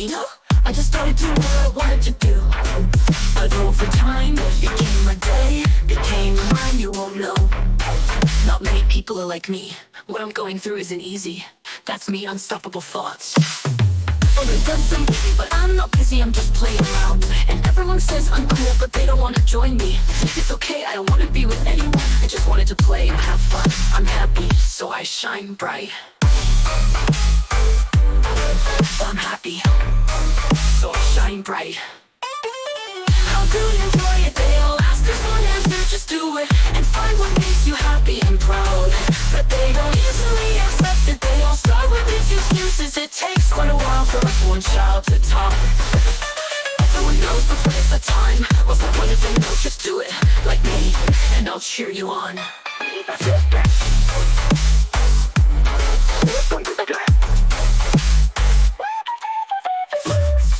waking up, I just started doing what I wanted to do. But over time, it became a day, became mine, you won't know. Not many people are like me. What I'm going through isn't easy. That's me, unstoppable thoughts. It doesn't busy, but I'm not busy, I'm just playing around. And everyone says I'm cool, but they don't wanna join me. It's okay, I don't wanna be with anyone. I just wanted to play and have fun. I'm happy, so I shine bright. I'm happy, so I shine bright. How do you enjoy it? They all ask, there's one answer, just do it. And find what makes you happy and proud. But they don't easily accept it. They all start with these excuses. It takes quite a while for one child to talk. Everyone knows before it's the time. What's the point if they know? Just do it like me, and I'll cheer you on.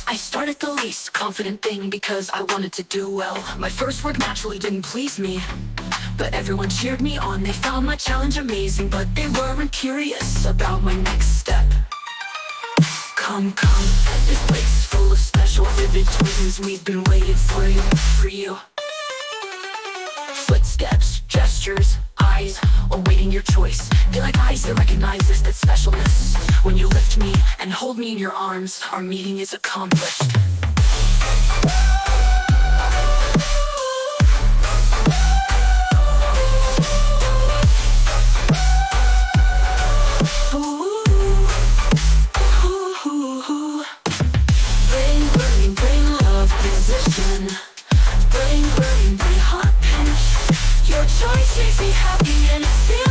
I started the least confident thing because I wanted to do well. My first work naturally didn't please me, but everyone cheered me on. They found my challenge amazing, but they weren't curious about my next step. Come, this place is full of special, vivid twins. We've been waiting for you. Footsteps, gestures, eyes, awaiting your choice. They like eyes that recognizes that specialness. When you lift me and hold me in your arms, our meeting is accomplished. Bring love, position. Bring hot pinch. Your choice makes me happy and it feels